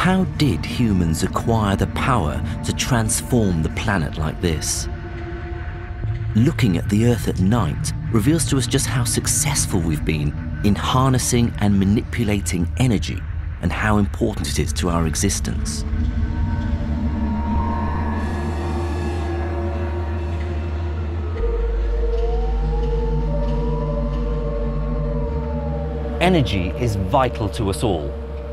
How did humans acquire the power to transform the planet like this? Looking at the Earth at night reveals to us just how successful we've been in harnessing and manipulating energy and how important it is to our existence. Energy is vital to us all.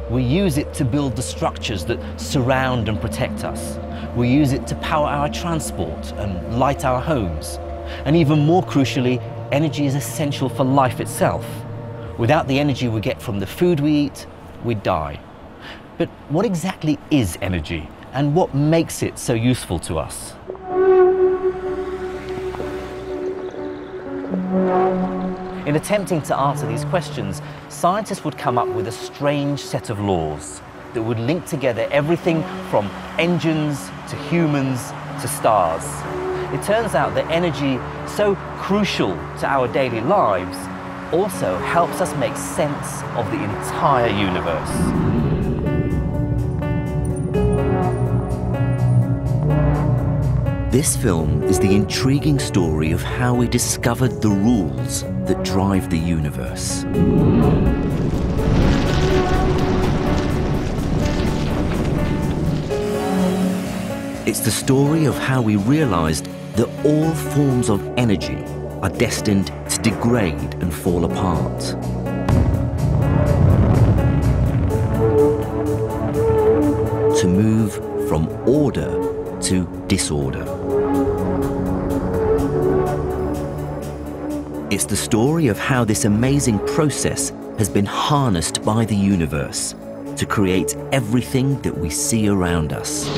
We use it to build the structures that surround and protect us. We use it to power our transport and light our homes. And even more crucially, energy is essential for life itself. Without the energy we get from the food we eat, we die. But what exactly is energy, and what makes it so useful to us? In attempting to answer these questions, scientists would come up with a strange set of laws that would link together everything from engines to humans to stars. It turns out that energy, so crucial to our daily lives, also helps us make sense of the entire universe. This film is the intriguing story of how we discovered the rules that drive the universe. It's the story of how we realized that all forms of energy are destined to degrade and fall apart. To move from order to disorder. It's the story of how this amazing process has been harnessed by the universe to create everything that we see around us.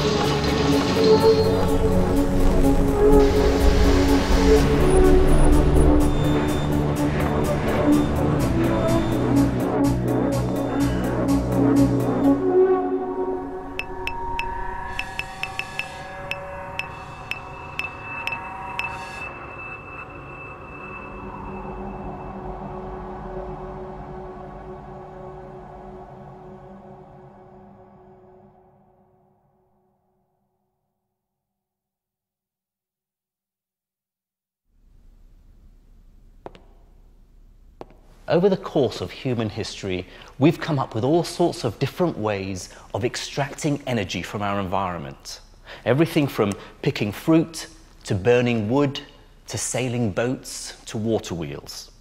Over the course of human history, we've come up with all sorts of different ways of extracting energy from our environment. Everything from picking fruit, to burning wood, to sailing boats, to water wheels.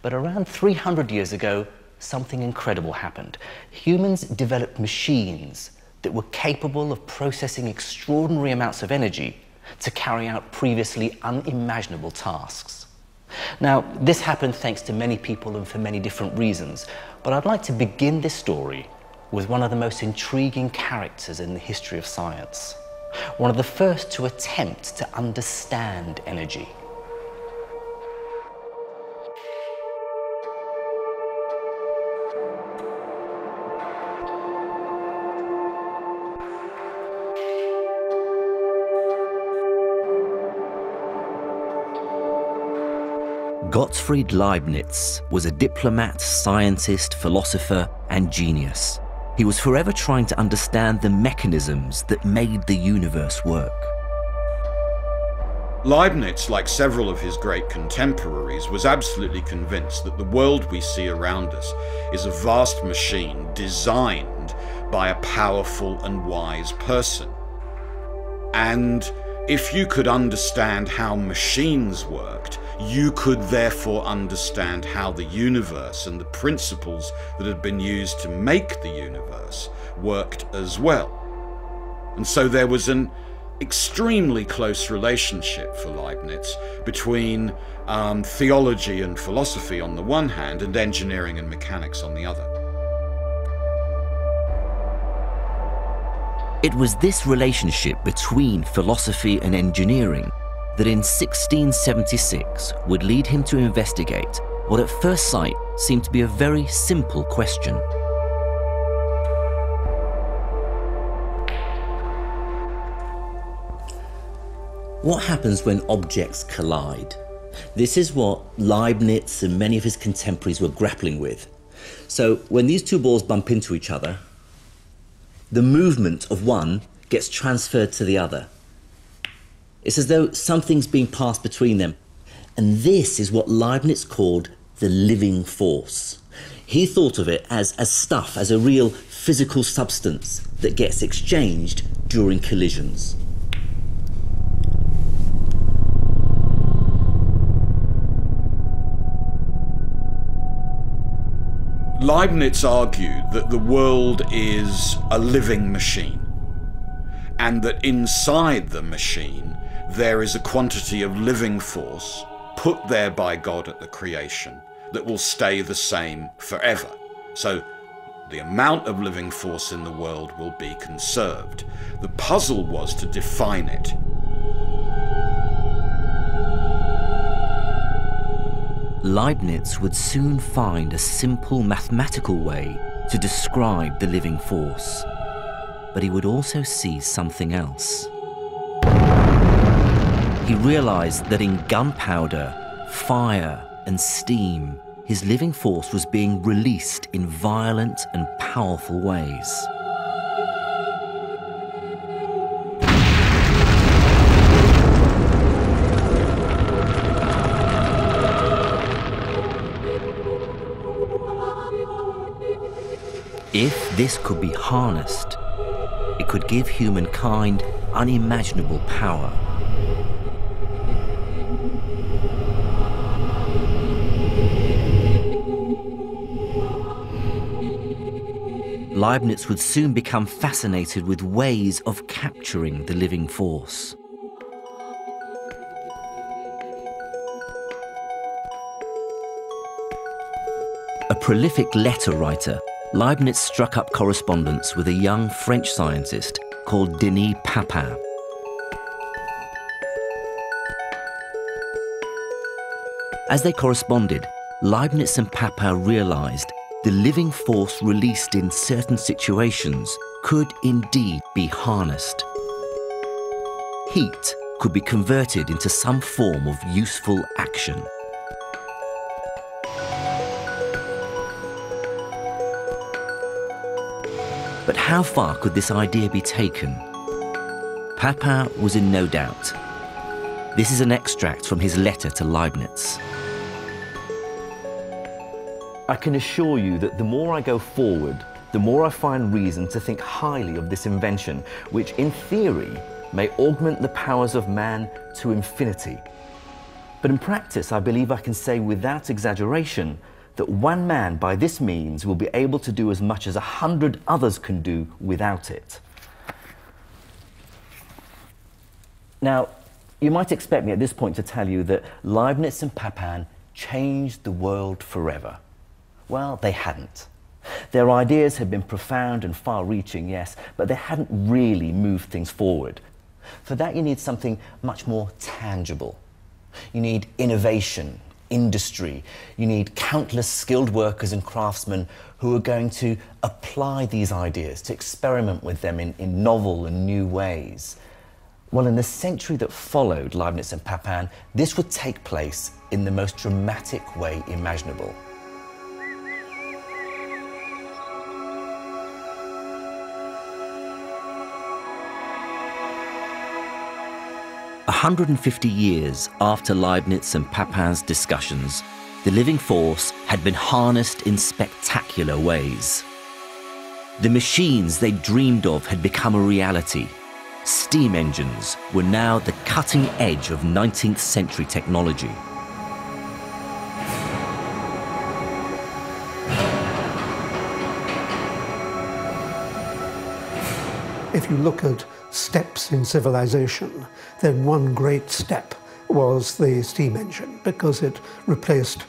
But around 300 years ago, something incredible happened. Humans developed machines that were capable of processing extraordinary amounts of energy to carry out previously unimaginable tasks. Now, this happened thanks to many people and for many different reasons, but I'd like to begin this story with one of the most intriguing characters in the history of science, one of the first to attempt to understand energy. Gottfried Leibniz was a diplomat, scientist, philosopher, and genius. He was forever trying to understand the mechanisms that made the universe work. Leibniz, like several of his great contemporaries, was absolutely convinced that the world we see around us is a vast machine designed by a powerful and wise person. And if you could understand how machines worked, you could therefore understand how the universe and the principles that had been used to make the universe worked as well. And so there was an extremely close relationship for Leibniz between theology and philosophy on the one hand and engineering and mechanics on the other. It was this relationship between philosophy and engineering that in 1676 would lead him to investigate what at first sight seemed to be a very simple question. What happens when objects collide? This is what Leibniz and many of his contemporaries were grappling with. So when these two balls bump into each other, the movement of one gets transferred to the other. It's as though something's being passed between them. And this is what Leibniz called the living force. He thought of it as stuff, as a real physical substance that gets exchanged during collisions. Leibniz argued that the world is a living machine, and that inside the machine there is a quantity of living force put there by God at the creation that will stay the same forever. So the amount of living force in the world will be conserved. The puzzle was to define it. Leibniz would soon find a simple mathematical way to describe the living force, but he would also see something else. He realized that in gunpowder, fire, and steam, his living force was being released in violent and powerful ways. If this could be harnessed, it could give humankind unimaginable power. Leibniz would soon become fascinated with ways of capturing the living force. A prolific letter writer, Leibniz struck up correspondence with a young French scientist called Denis Papin. As they corresponded, Leibniz and Papin realized the living force released in certain situations could indeed be harnessed. Heat could be converted into some form of useful action. But how far could this idea be taken? Papin was in no doubt. This is an extract from his letter to Leibniz. I can assure you that the more I go forward, the more I find reason to think highly of this invention, which in theory may augment the powers of man to infinity. But in practice, I believe I can say without exaggeration that one man by this means will be able to do as much as 100 others can do without it. Now, you might expect me at this point to tell you that Leibniz and Papin changed the world forever. Well, they hadn't. Their ideas had been profound and far-reaching, yes, but they hadn't really moved things forward. For that, you need something much more tangible. You need innovation, industry. You need countless skilled workers and craftsmen who are going to apply these ideas, to experiment with them in novel and new ways. Well, in the century that followed Leibniz and Papin, this would take place in the most dramatic way imaginable. 150 years after Leibniz and Papin's discussions, the living force had been harnessed in spectacular ways. The machines they dreamed of had become a reality. Steam engines were now the cutting edge of 19th century technology. If you look at steps in civilization, then one great step was the steam engine, because it replaced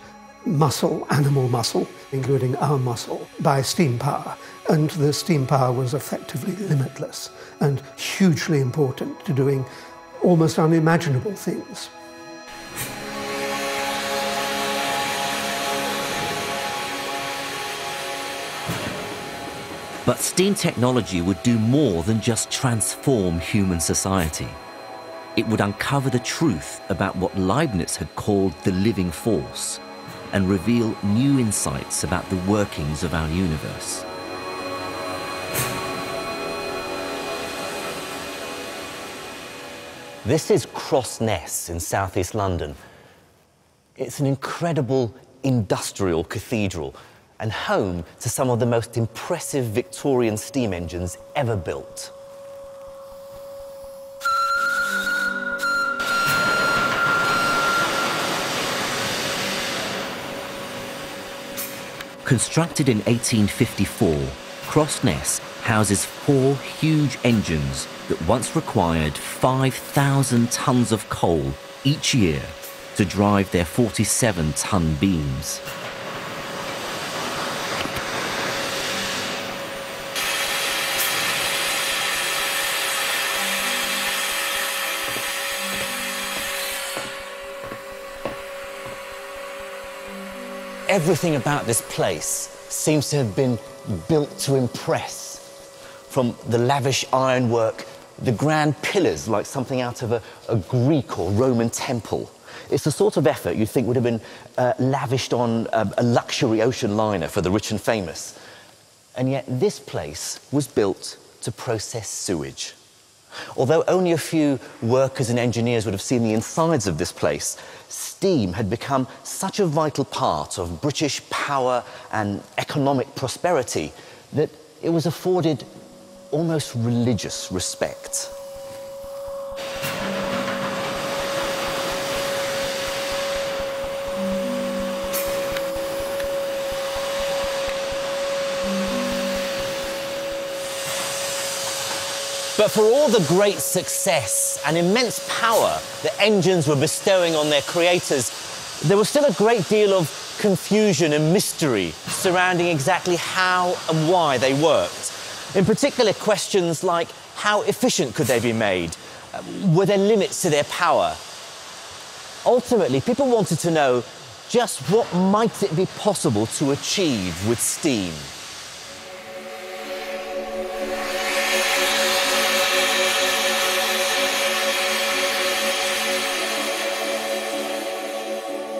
muscle, animal muscle, including our muscle, by steam power. And the steam power was effectively limitless and hugely important to doing almost unimaginable things. But steam technology would do more than just transform human society. It would uncover the truth about what Leibniz had called the living force and reveal new insights about the workings of our universe. This is Crossness in southeast London. It's an incredible industrial cathedral and home to some of the most impressive Victorian steam engines ever built. Constructed in 1854, Crossness houses 4 huge engines that once required 5,000 tons of coal each year to drive their 47-ton beams. Everything about this place seems to have been built to impress. From the lavish ironwork, the grand pillars like something out of a Greek or Roman temple. It's the sort of effort you'd think would have been lavished on a luxury ocean liner for the rich and famous. And yet this place was built to process sewage. Although only a few workers and engineers would have seen the insides of this place, steam had become such a vital part of British power and economic prosperity that it was afforded almost religious respect. But for all the great success and immense power that engines were bestowing on their creators, there was still a great deal of confusion and mystery surrounding exactly how and why they worked. In particular, questions like how efficient could they be made? Were there limits to their power? Ultimately, people wanted to know just what might it be possible to achieve with steam.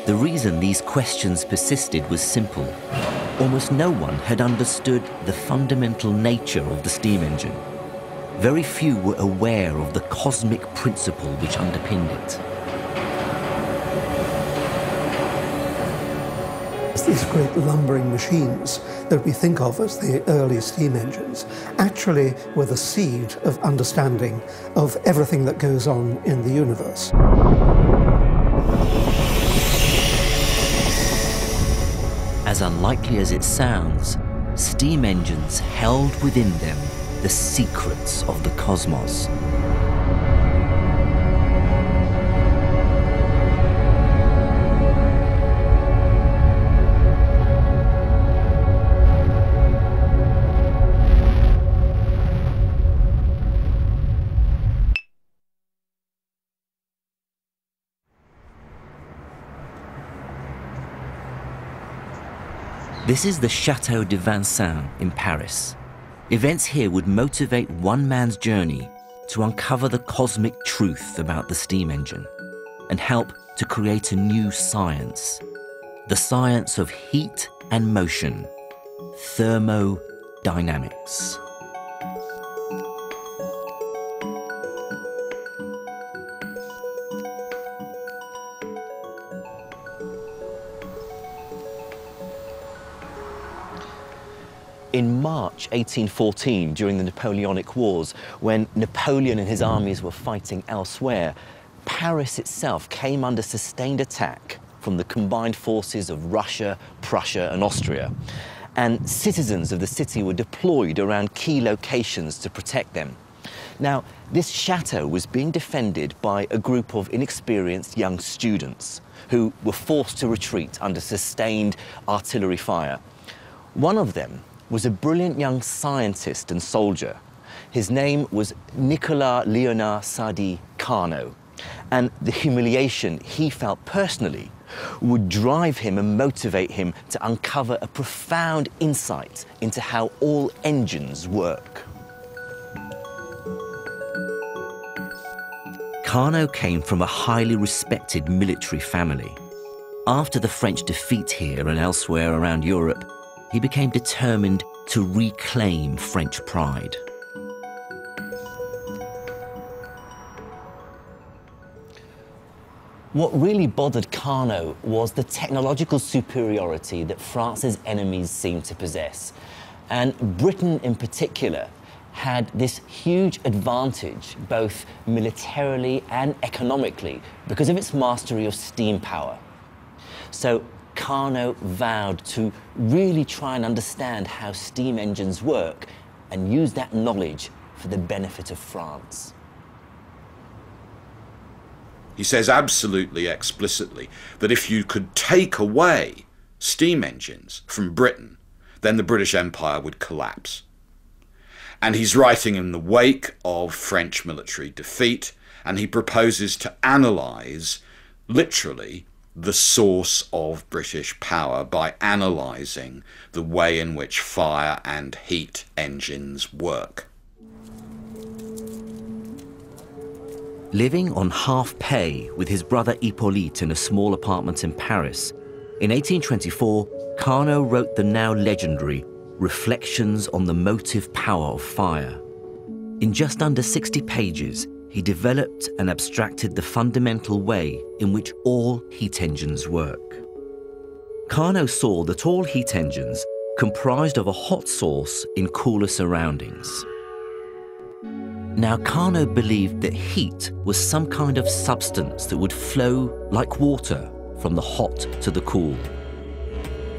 The reason these questions persisted was simple. Almost no one had understood the fundamental nature of the steam engine. Very few were aware of the cosmic principle which underpinned it. These great lumbering machines that we think of as the early steam engines actually were the seed of understanding of everything that goes on in the universe. As unlikely as it sounds, steam engines held within them the secrets of the cosmos. This is the Chateau de Vincennes in Paris. Events here would motivate one man's journey to uncover the cosmic truth about the steam engine and help to create a new science, the science of heat and motion, thermodynamics. In March 1814, during the Napoleonic Wars, when Napoleon and his armies were fighting elsewhere, Paris itself came under sustained attack from the combined forces of Russia, Prussia, and Austria. And citizens of the city were deployed around key locations to protect them. Now, this chateau was being defended by a group of inexperienced young students who were forced to retreat under sustained artillery fire. One of them was a brilliant young scientist and soldier. His name was Nicolas Léonard Sadi Carnot, and the humiliation he felt personally would drive him and motivate him to uncover a profound insight into how all engines work. Carnot came from a highly respected military family. After the French defeat here and elsewhere around Europe, he became determined to reclaim French pride. What really bothered Carnot was the technological superiority that France's enemies seemed to possess. And Britain in particular had this huge advantage, both militarily and economically, because of its mastery of steam power. So Carnot vowed to really try and understand how steam engines work and use that knowledge for the benefit of France. He says absolutely explicitly that if you could take away steam engines from Britain, then the British Empire would collapse. And he's writing in the wake of French military defeat, and he proposes to analyse, literally, the source of British power by analysing the way in which fire and heat engines work. Living on half pay with his brother Hippolyte in a small apartment in Paris, in 1824, Carnot wrote the now legendary Reflections on the Motive Power of Fire. In just under 60 pages, he developed and abstracted the fundamental way in which all heat engines work. Carnot saw that all heat engines comprised of a hot source in cooler surroundings. Now, Carnot believed that heat was some kind of substance that would flow like water from the hot to the cool.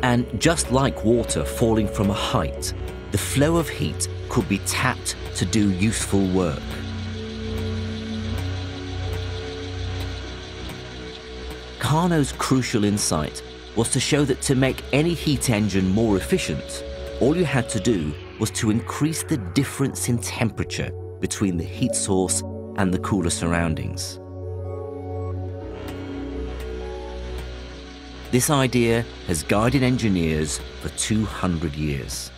And just like water falling from a height, the flow of heat could be tapped to do useful work. Carnot's crucial insight was to show that to make any heat engine more efficient, all you had to do was to increase the difference in temperature between the heat source and the cooler surroundings. This idea has guided engineers for 200 years.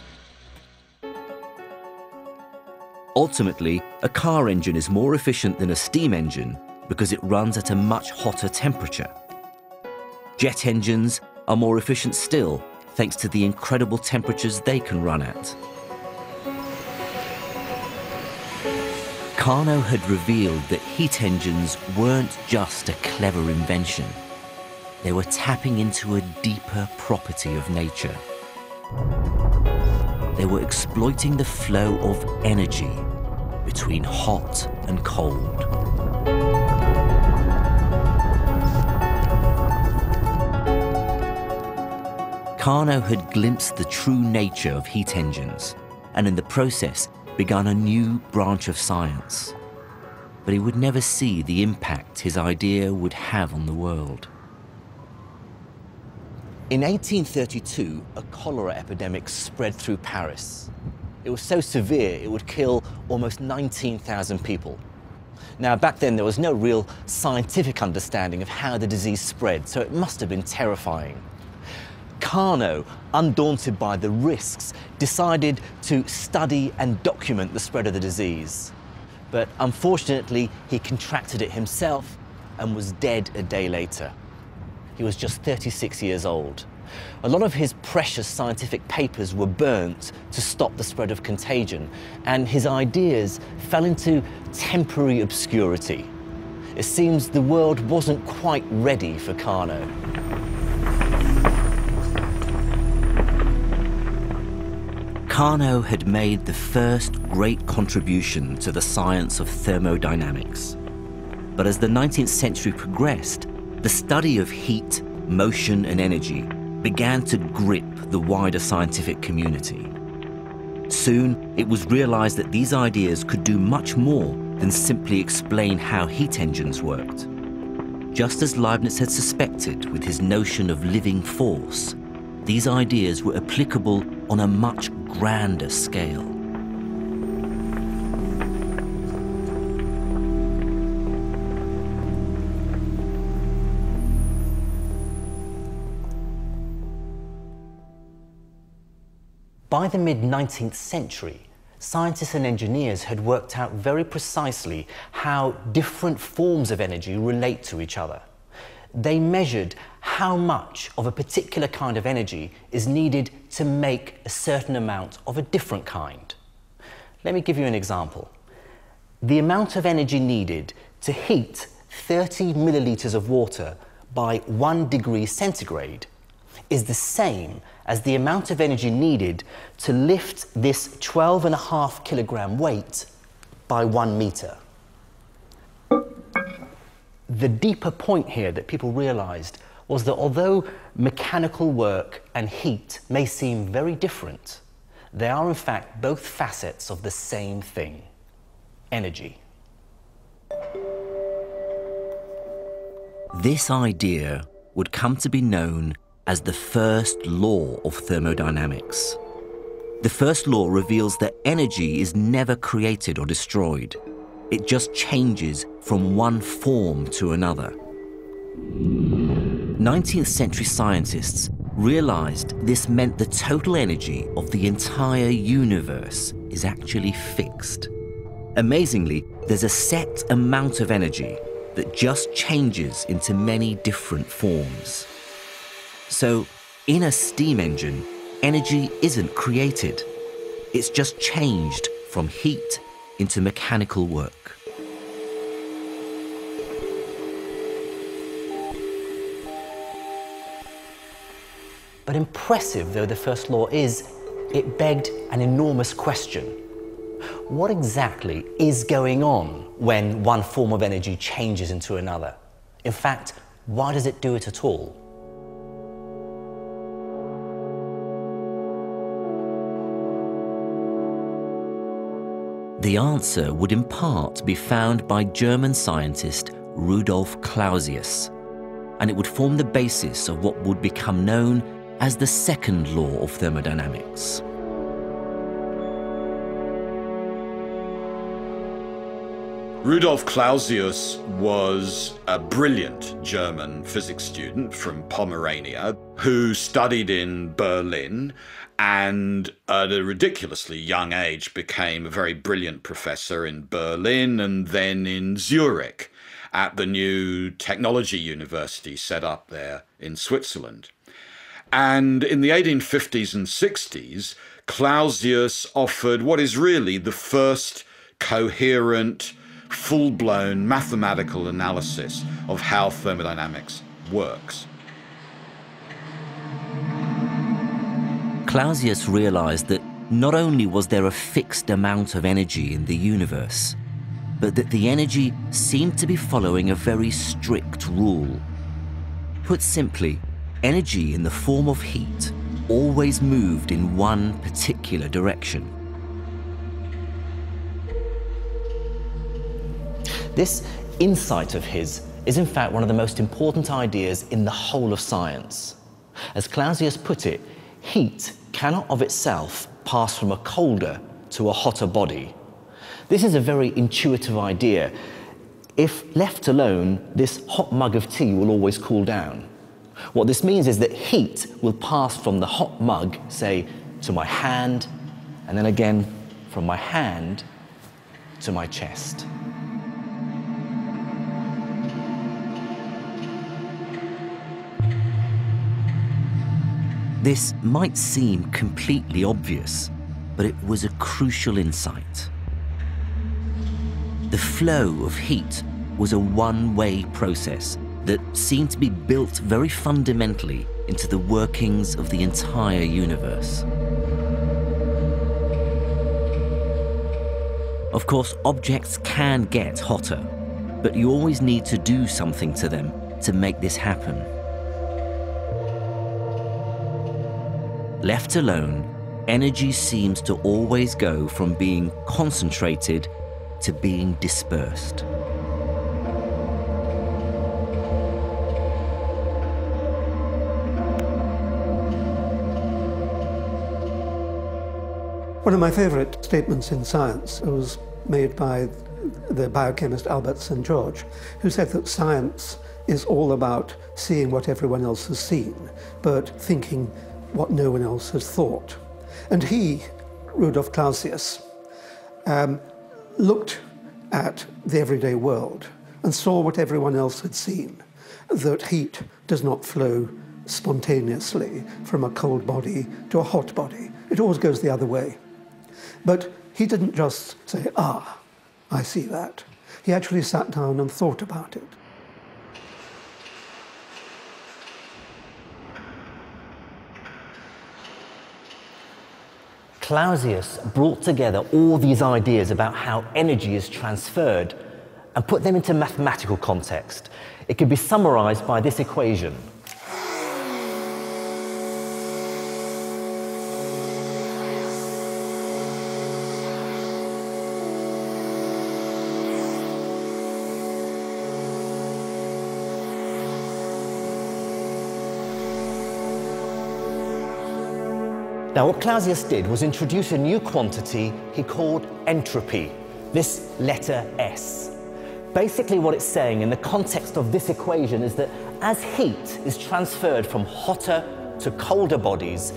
Ultimately, a car engine is more efficient than a steam engine because it runs at a much hotter temperature. Jet engines are more efficient still, thanks to the incredible temperatures they can run at. Carnot had revealed that heat engines weren't just a clever invention. They were tapping into a deeper property of nature. They were exploiting the flow of energy between hot and cold. Carnot had glimpsed the true nature of heat engines, and in the process begun a new branch of science. But he would never see the impact his idea would have on the world. In 1832, a cholera epidemic spread through Paris. It was so severe it would kill almost 19,000 people. Now, back then there was no real scientific understanding of how the disease spread, so it must have been terrifying. Carnot, undaunted by the risks, decided to study and document the spread of the disease. But unfortunately, he contracted it himself and was dead a day later. He was just 36 years old. A lot of his precious scientific papers were burnt to stop the spread of contagion, and his ideas fell into temporary obscurity. It seems the world wasn't quite ready for Carnot. Carnot had made the first great contribution to the science of thermodynamics. But as the 19th century progressed, the study of heat, motion, and energy began to grip the wider scientific community. Soon, it was realized that these ideas could do much more than simply explain how heat engines worked. Just as Leibniz had suspected with his notion of living force, these ideas were applicable on a much grander scale. By the mid-19th century, scientists and engineers had worked out very precisely how different forms of energy relate to each other. They measured how much of a particular kind of energy is needed to make a certain amount of a different kind. Let me give you an example. The amount of energy needed to heat 30 millilitres of water by 1 degree centigrade is the same as the amount of energy needed to lift this 12.5 kilogram weight by 1 metre. The deeper point here that people realised was that although mechanical work and heat may seem very different, they are in fact both facets of the same thing: energy. This idea would come to be known as the first law of thermodynamics. The first law reveals that energy is never created or destroyed. It just changes from one form to another. 19th century scientists realized this meant the total energy of the entire universe is actually fixed. Amazingly, there's a set amount of energy that just changes into many different forms. So, in a steam engine, energy isn't created. It's just changed from heat into mechanical work. But impressive though the first law is, it begged an enormous question. What exactly is going on when one form of energy changes into another? In fact, why does it do it at all? The answer would in part be found by German scientist Rudolf Clausius, and it would form the basis of what would become known as the second law of thermodynamics. Rudolf Clausius was a brilliant German physics student from Pomerania who studied in Berlin and at a ridiculously young age became a very brilliant professor in Berlin and then in Zurich at the new technology university set up there in Switzerland. And in the 1850s and 60s, Clausius offered what is really the first coherent, full-blown mathematical analysis of how thermodynamics works. Clausius realized that not only was there a fixed amount of energy in the universe, but that the energy seemed to be following a very strict rule. Put simply, energy in the form of heat always moved in one particular direction. This insight of his is in fact one of the most important ideas in the whole of science. As Clausius put it, heat cannot of itself pass from a colder to a hotter body. This is a very intuitive idea. If left alone, this hot mug of tea will always cool down. What this means is that heat will pass from the hot mug, say, to my hand, and then again from my hand to my chest. This might seem completely obvious, but it was a crucial insight. The flow of heat was a one-way process that seemed to be built very fundamentally into the workings of the entire universe. Of course, objects can get hotter, but you always need to do something to them to make this happen. Left alone, energy seems to always go from being concentrated to being dispersed. One of my favourite statements in science was made by the biochemist Albert St. George, who said that science is all about seeing what everyone else has seen, but thinking what no one else has thought. And he, Rudolf Clausius, looked at the everyday world and saw what everyone else had seen, that heat does not flow spontaneously from a cold body to a hot body. It always goes the other way. But he didn't just say, ah, I see that. He actually sat down and thought about it. Clausius brought together all these ideas about how energy is transferred and put them into mathematical context. It can be summarized by this equation. Now, what Clausius did was introduce a new quantity he called entropy, this letter S. Basically, what it's saying in the context of this equation is that as heat is transferred from hotter to colder bodies,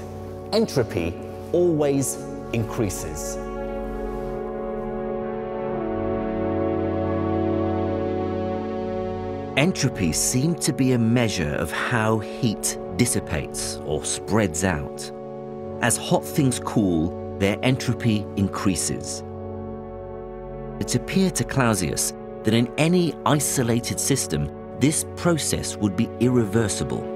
entropy always increases. Entropy seemed to be a measure of how heat dissipates or spreads out. As hot things cool, their entropy increases. It appeared to Clausius that in any isolated system, this process would be irreversible.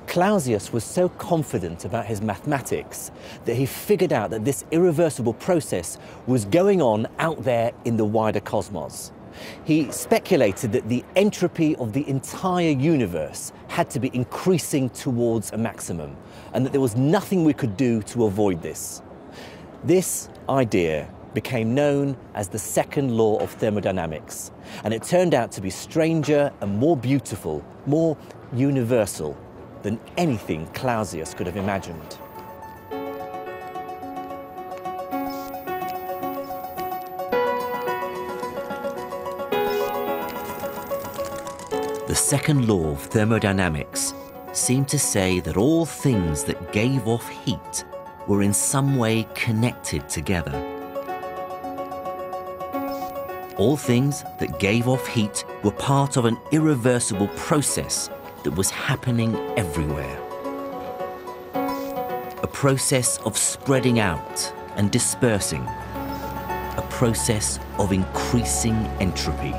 Clausius was so confident about his mathematics that he figured out that this irreversible process was going on out there in the wider cosmos. He speculated that the entropy of the entire universe had to be increasing towards a maximum, and that there was nothing we could do to avoid this. This idea became known as the second law of thermodynamics, and it turned out to be stranger and more beautiful, more universal than anything Clausius could have imagined. The second law of thermodynamics seemed to say that all things that gave off heat were in some way connected together. All things that gave off heat were part of an irreversible process that was happening everywhere. A process of spreading out and dispersing. A process of increasing entropy.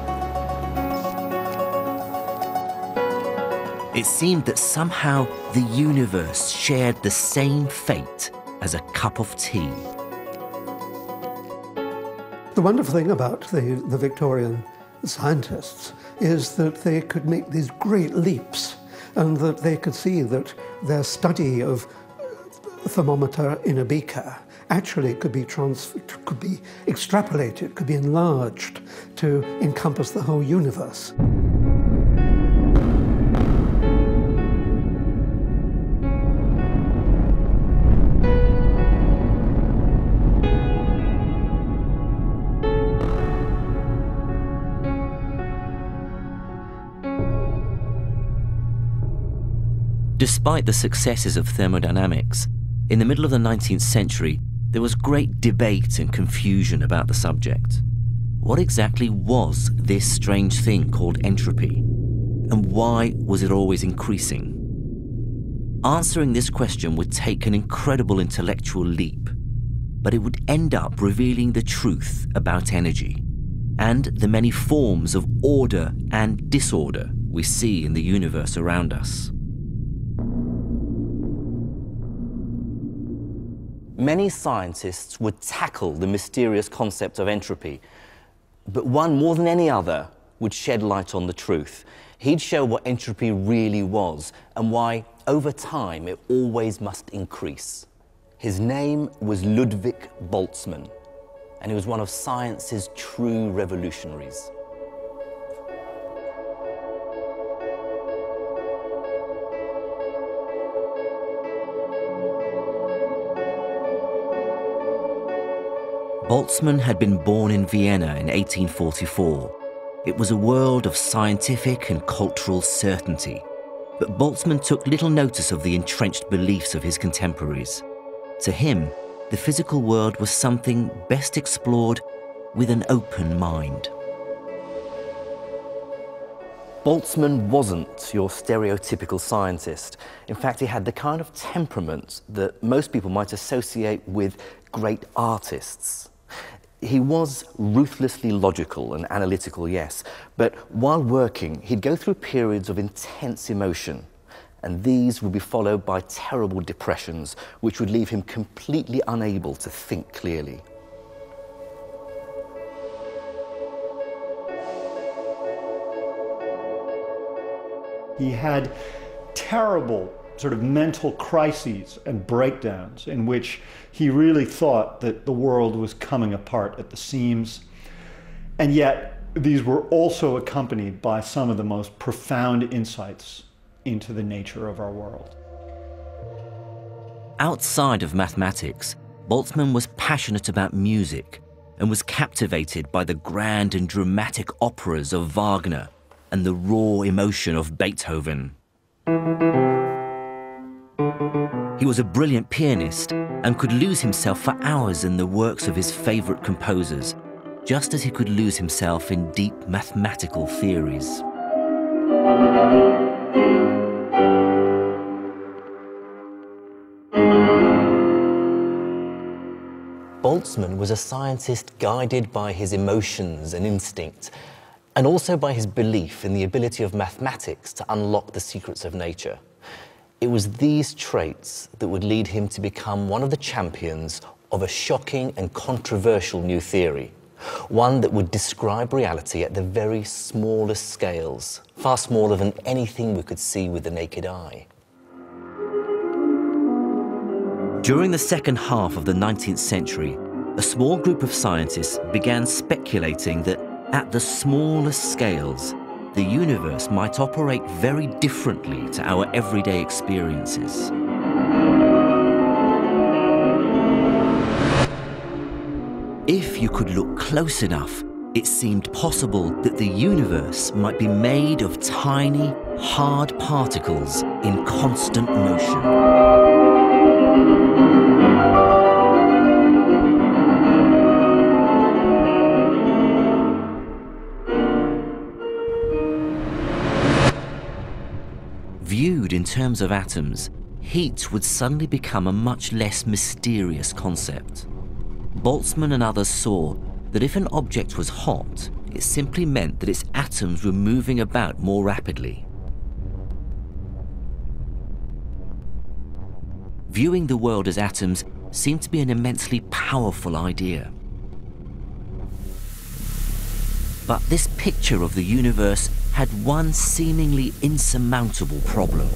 It seemed that somehow the universe shared the same fate as a cup of tea. The wonderful thing about the Victorian scientists is that they could make these great leaps, and that they could see that their study of a thermometer in a beaker actually could be extrapolated, could be enlarged to encompass the whole universe. Despite the successes of thermodynamics, in the middle of the 19th century, there was great debate and confusion about the subject. What exactly was this strange thing called entropy? And why was it always increasing? Answering this question would take an incredible intellectual leap, but it would end up revealing the truth about energy and the many forms of order and disorder we see in the universe around us. Many scientists would tackle the mysterious concept of entropy, but one more than any other would shed light on the truth. He'd show what entropy really was and why, over time, it always must increase. His name was Ludwig Boltzmann, and he was one of science's true revolutionaries. Boltzmann had been born in Vienna in 1844. It was a world of scientific and cultural certainty. But Boltzmann took little notice of the entrenched beliefs of his contemporaries. To him, the physical world was something best explored with an open mind. Boltzmann wasn't your stereotypical scientist. In fact, he had the kind of temperament that most people might associate with great artists. He was ruthlessly logical and analytical, yes, but while working, he'd go through periods of intense emotion, and these would be followed by terrible depressions, which would leave him completely unable to think clearly. He had terrible sort of mental crises and breakdowns in which he really thought that the world was coming apart at the seams. And yet, these were also accompanied by some of the most profound insights into the nature of our world. Outside of mathematics, Boltzmann was passionate about music and was captivated by the grand and dramatic operas of Wagner and the raw emotion of Beethoven. He was a brilliant pianist and could lose himself for hours in the works of his favorite composers, just as he could lose himself in deep mathematical theories. Boltzmann was a scientist guided by his emotions and instinct, and also by his belief in the ability of mathematics to unlock the secrets of nature. It was these traits that would lead him to become one of the champions of a shocking and controversial new theory, one that would describe reality at the very smallest scales, far smaller than anything we could see with the naked eye. During the second half of the 19th century, a small group of scientists began speculating that at the smallest scales, the universe might operate very differently to our everyday experiences. If you could look close enough, it seemed possible that the universe might be made of tiny, hard particles in constant motion. Viewed in terms of atoms, heat would suddenly become a much less mysterious concept. Boltzmann and others saw that if an object was hot, it simply meant that its atoms were moving about more rapidly. Viewing the world as atoms seemed to be an immensely powerful idea. But this picture of the universe had one seemingly insurmountable problem.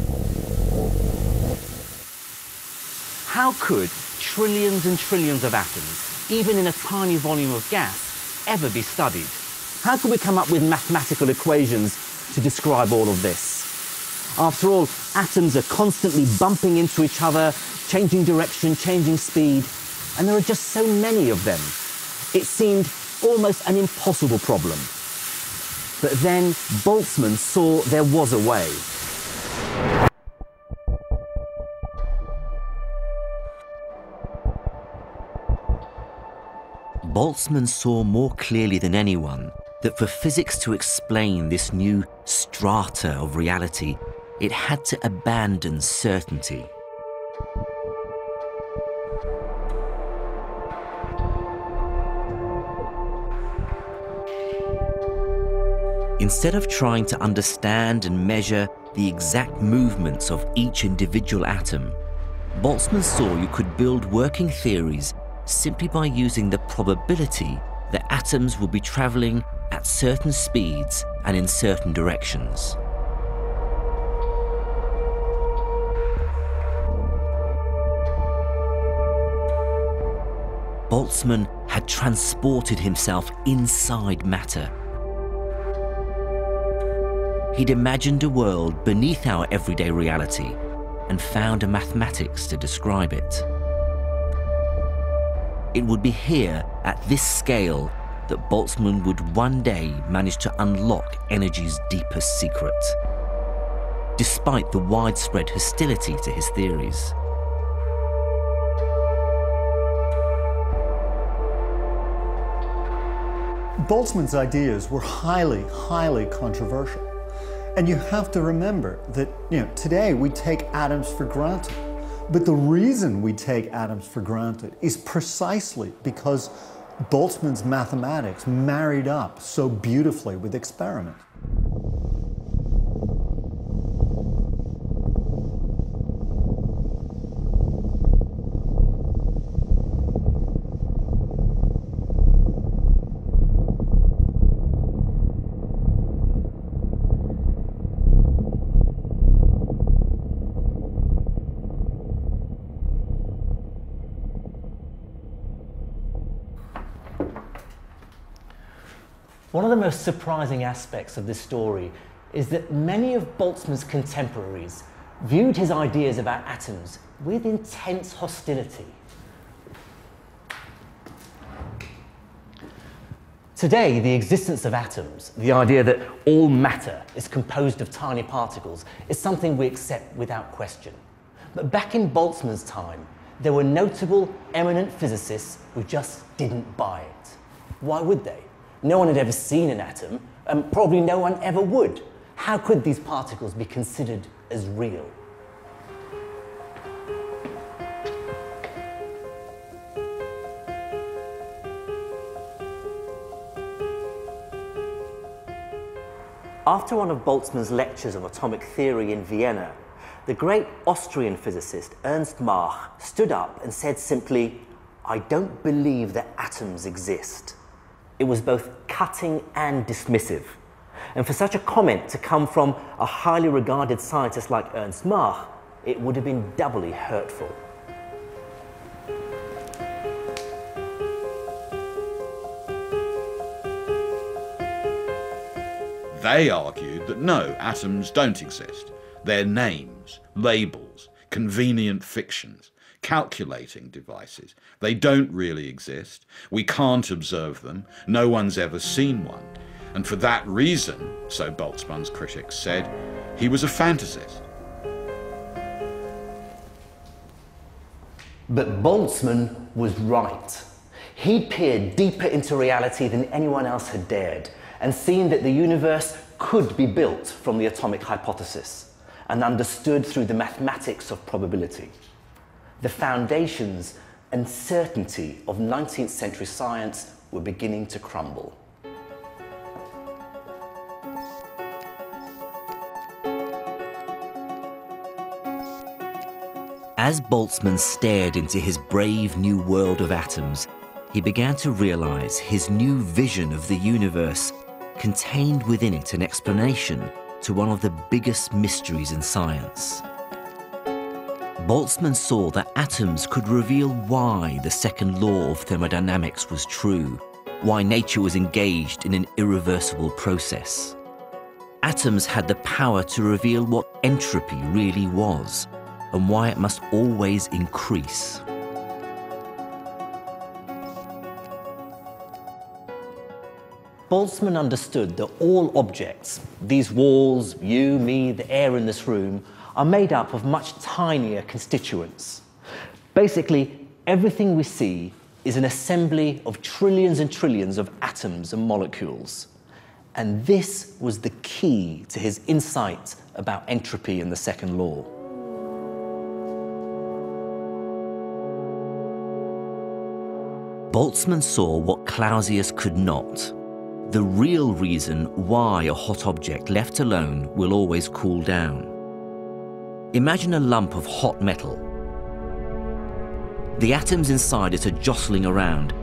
How could trillions and trillions of atoms, even in a tiny volume of gas, ever be studied? How could we come up with mathematical equations to describe all of this? After all, atoms are constantly bumping into each other, changing direction, changing speed, and there are just so many of them. It seemed almost an impossible problem. But then Boltzmann saw there was a way. Boltzmann saw more clearly than anyone that for physics to explain this new strata of reality, it had to abandon certainty. Instead of trying to understand and measure the exact movements of each individual atom, Boltzmann saw you could build working theories simply by using the probability that atoms will be traveling at certain speeds and in certain directions. Boltzmann had transported himself inside matter. He'd imagined a world beneath our everyday reality and found a mathematics to describe it. It would be here, at this scale, that Boltzmann would one day manage to unlock energy's deepest secret, despite the widespread hostility to his theories. Boltzmann's ideas were highly, highly controversial. And you have to remember that, today we take atoms for granted. But the reason we take atoms for granted is precisely because Boltzmann's mathematics married up so beautifully with experiment. One of the most surprising aspects of this story is that many of Boltzmann's contemporaries viewed his ideas about atoms with intense hostility. Today, the existence of atoms, the idea that all matter is composed of tiny particles, is something we accept without question. But back in Boltzmann's time, there were notable, eminent physicists who just didn't buy it. Why would they? No one had ever seen an atom, and probably no one ever would. How could these particles be considered as real? After one of Boltzmann's lectures on atomic theory in Vienna, the great Austrian physicist Ernst Mach stood up and said simply, "I don't believe that atoms exist." It was both cutting and dismissive. And for such a comment to come from a highly regarded scientist like Ernst Mach, it would have been doubly hurtful. They argued that no, atoms don't exist. They're names, labels, convenient fictions, calculating devices. They don't really exist. We can't observe them. No one's ever seen one. And for that reason, so Boltzmann's critics said, he was a fantasist. But Boltzmann was right. He'd peered deeper into reality than anyone else had dared, and seen that the universe could be built from the atomic hypothesis, and understood through the mathematics of probability. The foundations and certainty of 19th century science were beginning to crumble. As Boltzmann stared into his brave new world of atoms, he began to realize his new vision of the universe contained within it an explanation to one of the biggest mysteries in science. Boltzmann saw that atoms could reveal why the second law of thermodynamics was true, why nature was engaged in an irreversible process. Atoms had the power to reveal what entropy really was, and why it must always increase. Boltzmann understood that all objects, these walls, you, me, the air in this room, are made up of much tinier constituents. Basically, everything we see is an assembly of trillions and trillions of atoms and molecules. And this was the key to his insight about entropy and the second law. Boltzmann saw what Clausius could not. The real reason why a hot object left alone will always cool down. Imagine a lump of hot metal. The atoms inside it are jostling around.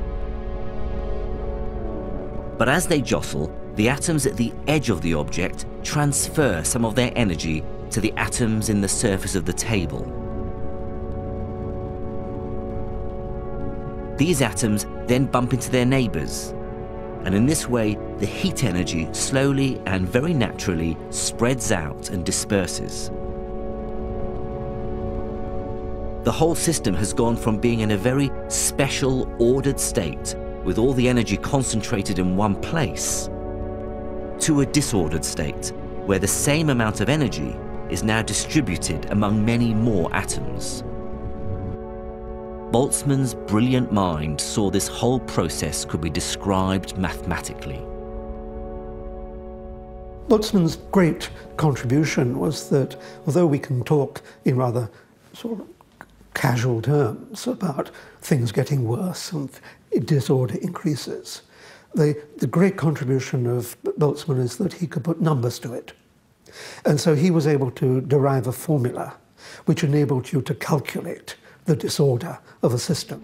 But as they jostle, the atoms at the edge of the object transfer some of their energy to the atoms in the surface of the table. These atoms then bump into their neighbors, and in this way, the heat energy slowly and very naturally spreads out and disperses. The whole system has gone from being in a very special, ordered state, with all the energy concentrated in one place, to a disordered state, where the same amount of energy is now distributed among many more atoms. Boltzmann's brilliant mind saw this whole process could be described mathematically. Boltzmann's great contribution was that although we can talk in rather sort of casual terms about things getting worse and disorder increases. The great contribution of Boltzmann is that he could put numbers to it. And so he was able to derive a formula which enabled you to calculate the disorder of a system.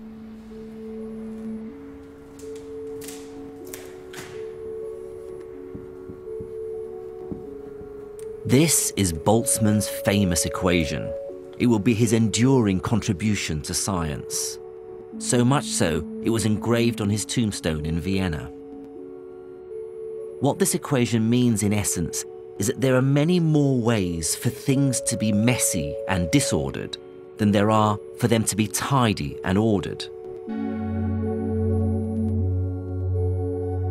This is Boltzmann's famous equation. It will be his enduring contribution to science. So much so, it was engraved on his tombstone in Vienna. What this equation means in essence is that there are many more ways for things to be messy and disordered than there are for them to be tidy and ordered.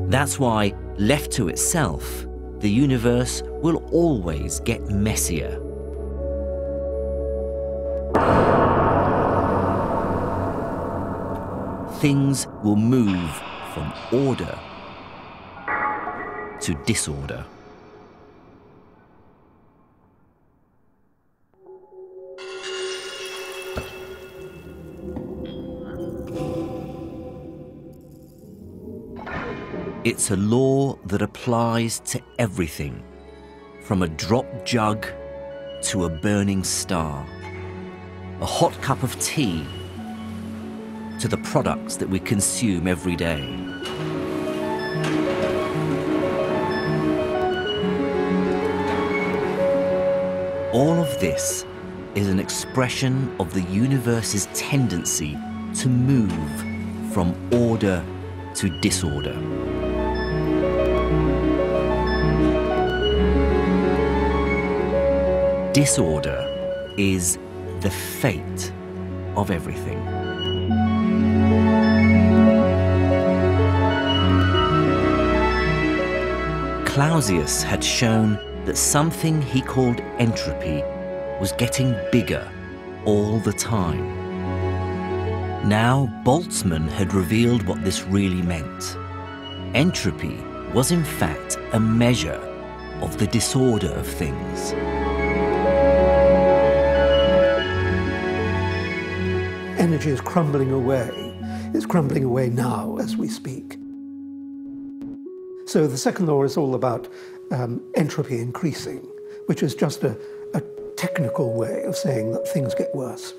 That's why, left to itself, the universe will always get messier. Things will move from order to disorder. It's a law that applies to everything, from a drop jug to a burning star, a hot cup of tea to the products that we consume every day. All of this is an expression of the universe's tendency to move from order to disorder. Disorder is the fate of everything. Clausius had shown that something he called entropy was getting bigger all the time. Now Boltzmann had revealed what this really meant. Entropy was in fact a measure of the disorder of things. Energy is crumbling away. It's crumbling away now as we speak. So the second law is all about entropy increasing, which is just a technical way of saying that things get worse.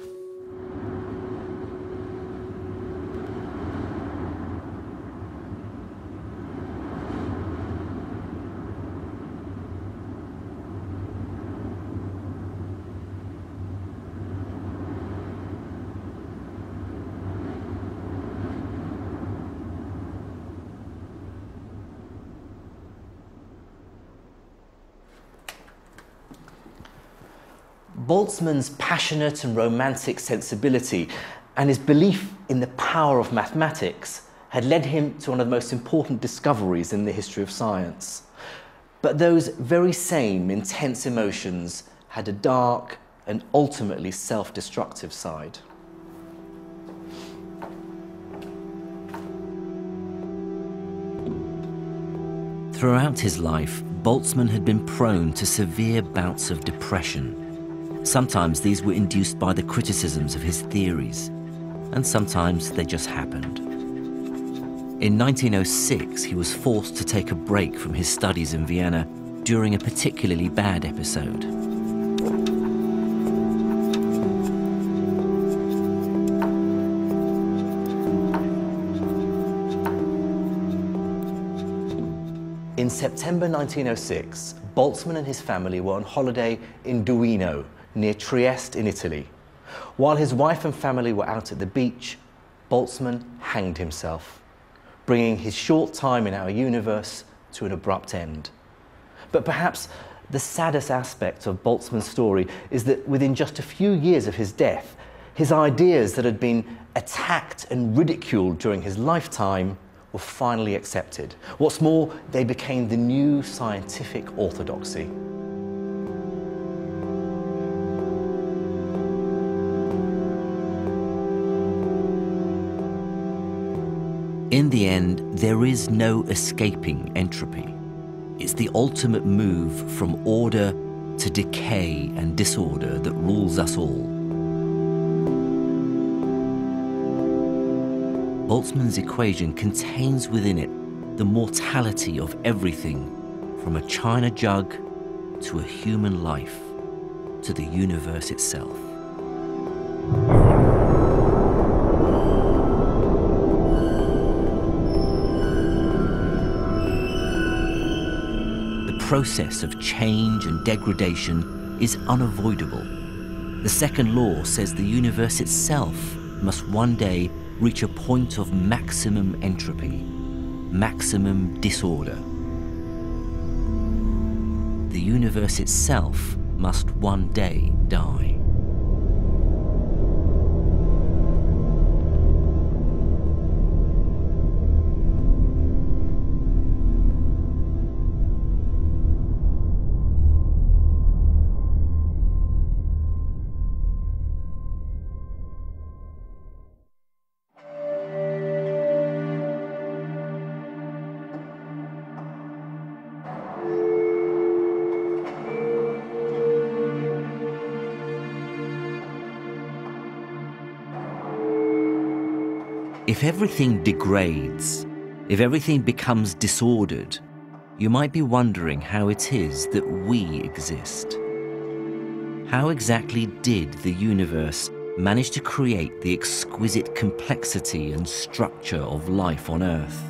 Boltzmann's passionate and romantic sensibility and his belief in the power of mathematics had led him to one of the most important discoveries in the history of science. But those very same intense emotions had a dark and ultimately self-destructive side. Throughout his life, Boltzmann had been prone to severe bouts of depression. Sometimes these were induced by the criticisms of his theories, and sometimes they just happened. In 1906, he was forced to take a break from his studies in Vienna during a particularly bad episode. In September 1906, Boltzmann and his family were on holiday in Duino, near Trieste in Italy. While his wife and family were out at the beach, Boltzmann hanged himself, bringing his short time in our universe to an abrupt end. But perhaps the saddest aspect of Boltzmann's story is that within just a few years of his death, his ideas that had been attacked and ridiculed during his lifetime were finally accepted. What's more, they became the new scientific orthodoxy. In the end, there is no escaping entropy. It's the ultimate move from order to decay and disorder that rules us all. Boltzmann's equation contains within it the mortality of everything from a china jug to a human life to the universe itself. The process of change and degradation is unavoidable. The second law says the universe itself must one day reach a point of maximum entropy, maximum disorder. The universe itself must one day die. If everything degrades, if everything becomes disordered, you might be wondering how it is that we exist. How exactly did the universe manage to create the exquisite complexity and structure of life on Earth?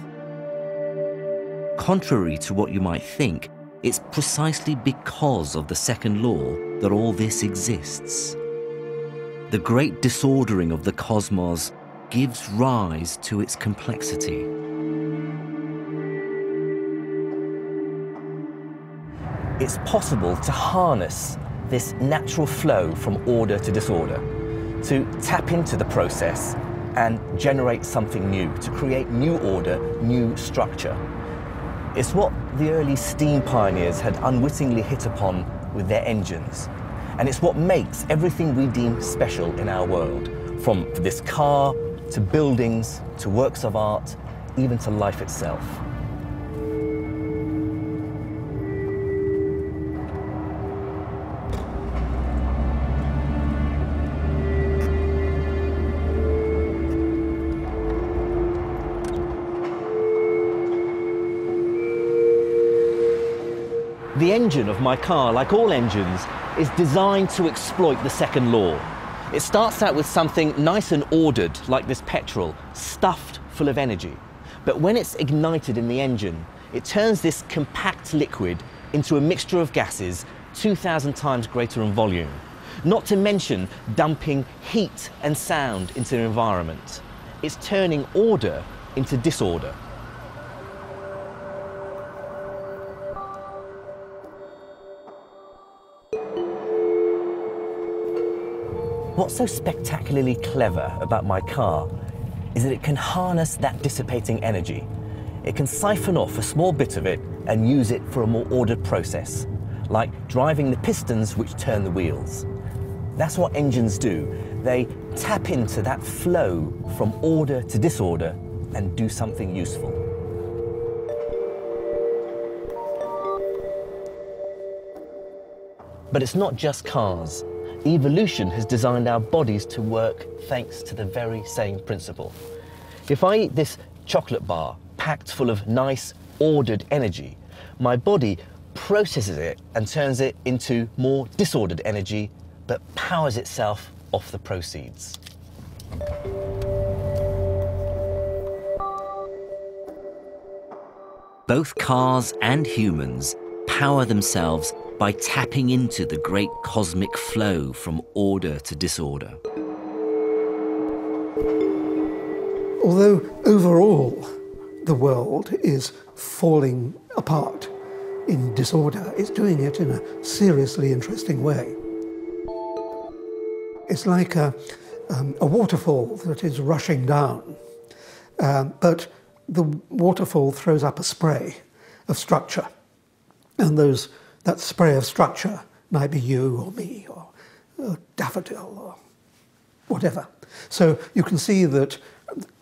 Contrary to what you might think, it's precisely because of the second law that all this exists. The great disordering of the cosmos gives rise to its complexity. It's possible to harness this natural flow from order to disorder, to tap into the process and generate something new, to create new order, new structure. It's what the early steam pioneers had unwittingly hit upon with their engines. And it's what makes everything we deem special in our world, from this car, to buildings, to works of art, even to life itself. The engine of my car, like all engines, is designed to exploit the second law. It starts out with something nice and ordered, like this petrol, stuffed full of energy. But when it's ignited in the engine, it turns this compact liquid into a mixture of gases 2,000 times greater in volume, not to mention dumping heat and sound into the environment. It's turning order into disorder. What's so spectacularly clever about my car is that it can harness that dissipating energy. It can siphon off a small bit of it and use it for a more ordered process, like driving the pistons which turn the wheels. That's what engines do. They tap into that flow from order to disorder and do something useful. But it's not just cars. Evolution has designed our bodies to work thanks to the very same principle. If I eat this chocolate bar packed full of nice, ordered energy, my body processes it and turns it into more disordered energy, but powers itself off the proceeds. Both cars and humans power themselves by tapping into the great cosmic flow from order to disorder. Although overall the world is falling apart in disorder, it's doing it in a seriously interesting way. It's like a waterfall that is rushing down, but the waterfall throws up a spray of structure, and that spray of structure might be you or me or a daffodil or whatever. So you can see that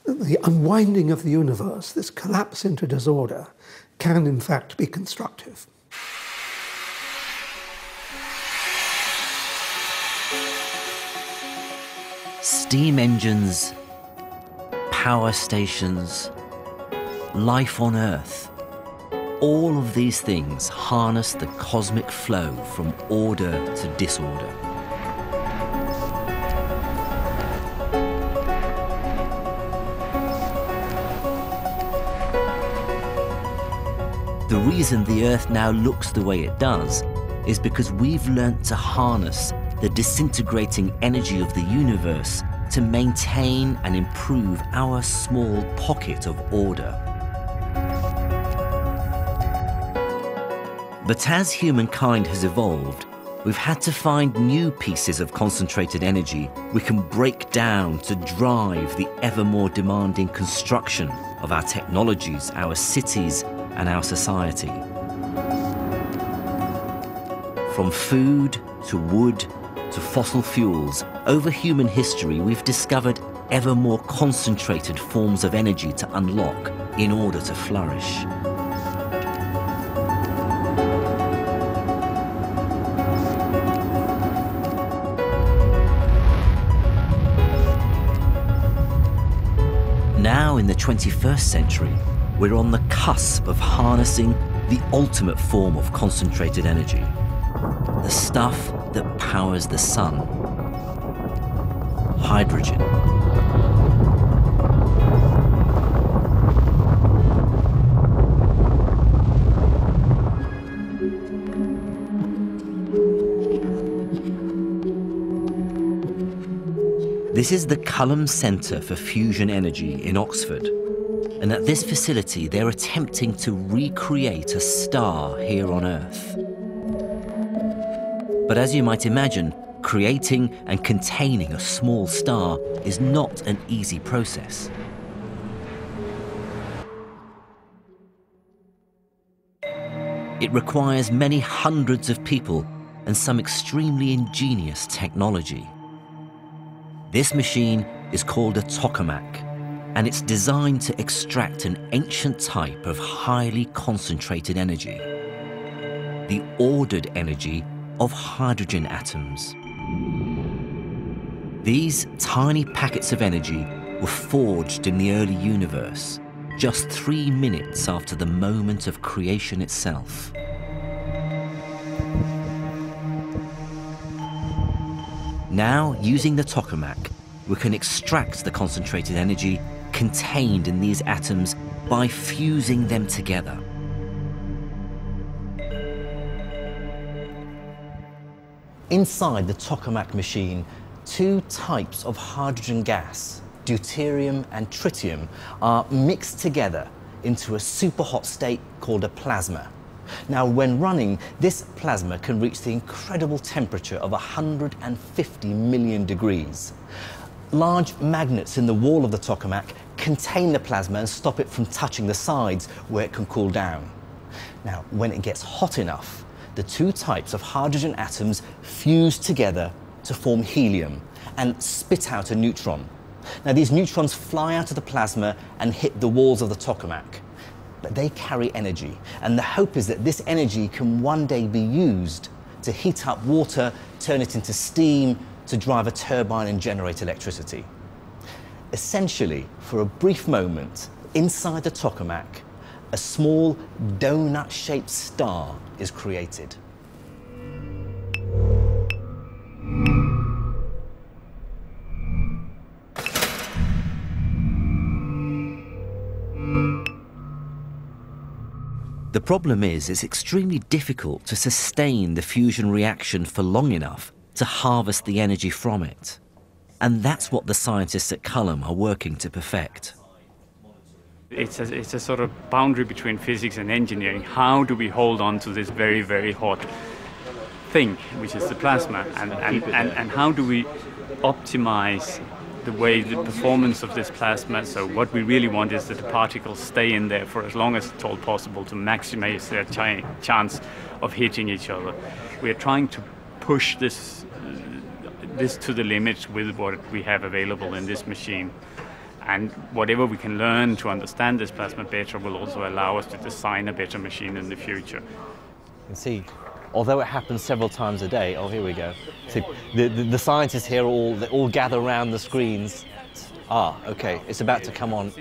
the unwinding of the universe, this collapse into disorder, can in fact be constructive. Steam engines, power stations, life on Earth. All of these things harness the cosmic flow from order to disorder. The reason the Earth now looks the way it does is because we've learnt to harness the disintegrating energy of the universe to maintain and improve our small pocket of order. But as humankind has evolved, we've had to find new pieces of concentrated energy we can break down to drive the ever more demanding construction of our technologies, our cities, and our society. From food to wood to fossil fuels, over human history we've discovered ever more concentrated forms of energy to unlock in order to flourish. Now, in the 21st century, we're on the cusp of harnessing the ultimate form of concentrated energy, the stuff that powers the sun, hydrogen. This is the Culham Centre for Fusion Energy in Oxford. And at this facility, they're attempting to recreate a star here on Earth. But as you might imagine, creating and containing a small star is not an easy process. It requires many hundreds of people and some extremely ingenious technology. This machine is called a tokamak, and it's designed to extract an ancient type of highly concentrated energy, the ordered energy of hydrogen atoms. These tiny packets of energy were forged in the early universe, just 3 minutes after the moment of creation itself. Now, using the tokamak, we can extract the concentrated energy contained in these atoms by fusing them together. Inside the tokamak machine, two types of hydrogen gas, deuterium and tritium, are mixed together into a superhot state called a plasma. Now, when running, this plasma can reach the incredible temperature of 150 million degrees. Large magnets in the wall of the tokamak contain the plasma and stop it from touching the sides where it can cool down. Now, when it gets hot enough, the two types of hydrogen atoms fuse together to form helium and spit out a neutron. Now, these neutrons fly out of the plasma and hit the walls of the tokamak. But they carry energy, and the hope is that this energy can one day be used to heat up water, turn it into steam, to drive a turbine and generate electricity. Essentially, for a brief moment, inside the tokamak, a small donut-shaped star is created. The problem is, it's extremely difficult to sustain the fusion reaction for long enough to harvest the energy from it. And that's what the scientists at Culham are working to perfect. It's a sort of boundary between physics and engineering. How do we hold on to this very, very hot thing, which is the plasma? And how do we optimize the way the performance of this plasma? So what we really want is that the particles stay in there for as long as it's all possible to maximize their chance of hitting each other. We are trying to push this to the limits with what we have available in this machine. And whatever we can learn to understand this plasma better will also allow us to design a better machine in the future. You can see, although it happens several times a day, oh, here we go. See, the scientists here all gather around the screens Ah, okay, it's about to come on.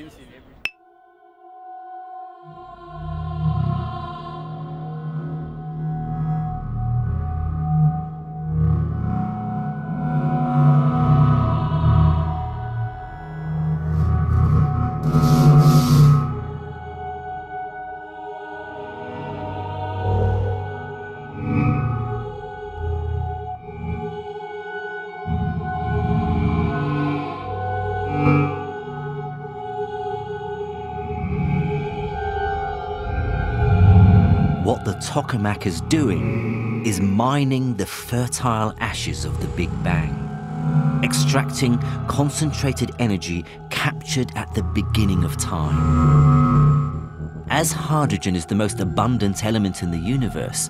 What the tokamak is doing is mining the fertile ashes of the Big Bang, extracting concentrated energy captured at the beginning of time. As hydrogen is the most abundant element in the universe,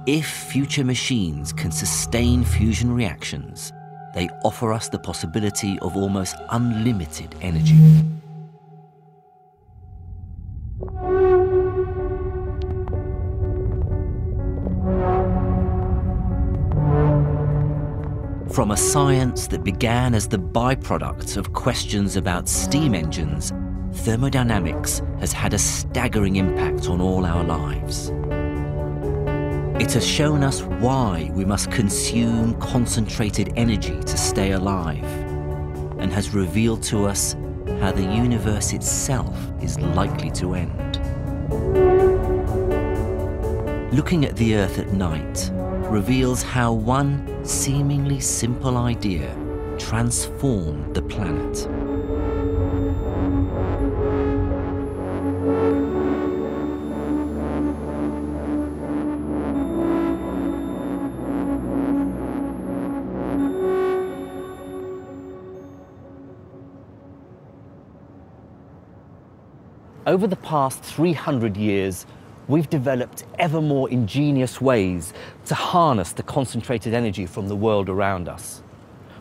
if future machines can sustain fusion reactions, they offer us the possibility of almost unlimited energy. From a science that began as the byproduct of questions about steam engines, thermodynamics has had a staggering impact on all our lives. It has shown us why we must consume concentrated energy to stay alive, and has revealed to us how the universe itself is likely to end. Looking at the Earth at night reveals how one seemingly simple idea transformed the planet. Over the past 300 years, we've developed ever more ingenious ways to harness the concentrated energy from the world around us.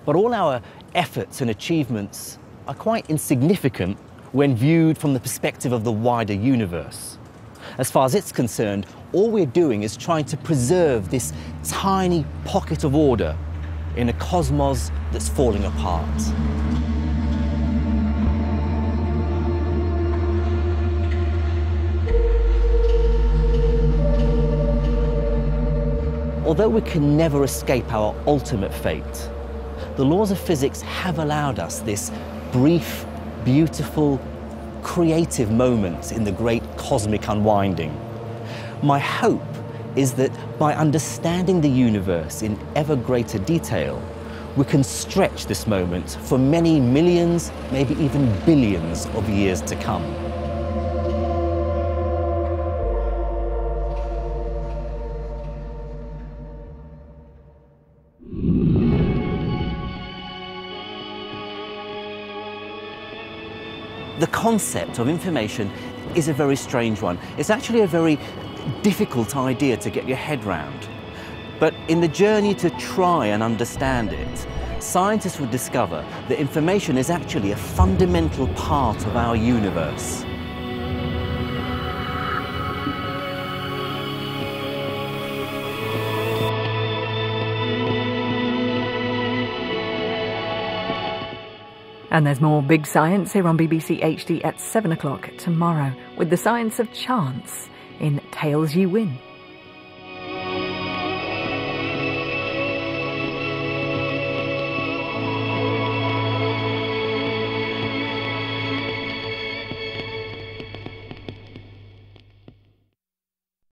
But all our efforts and achievements are quite insignificant when viewed from the perspective of the wider universe. As far as it's concerned, all we're doing is trying to preserve this tiny pocket of order in a cosmos that's falling apart. Although we can never escape our ultimate fate, the laws of physics have allowed us this brief, beautiful, creative moment in the great cosmic unwinding. My hope is that by understanding the universe in ever greater detail, we can stretch this moment for many millions, maybe even billions of years to come. The concept of information is a very strange one. It's actually a very difficult idea to get your head round. But in the journey to try and understand it, scientists would discover that information is actually a fundamental part of our universe. And there's more Big Science here on BBC HD at 7 o'clock tomorrow with the science of chance in Tails You Win.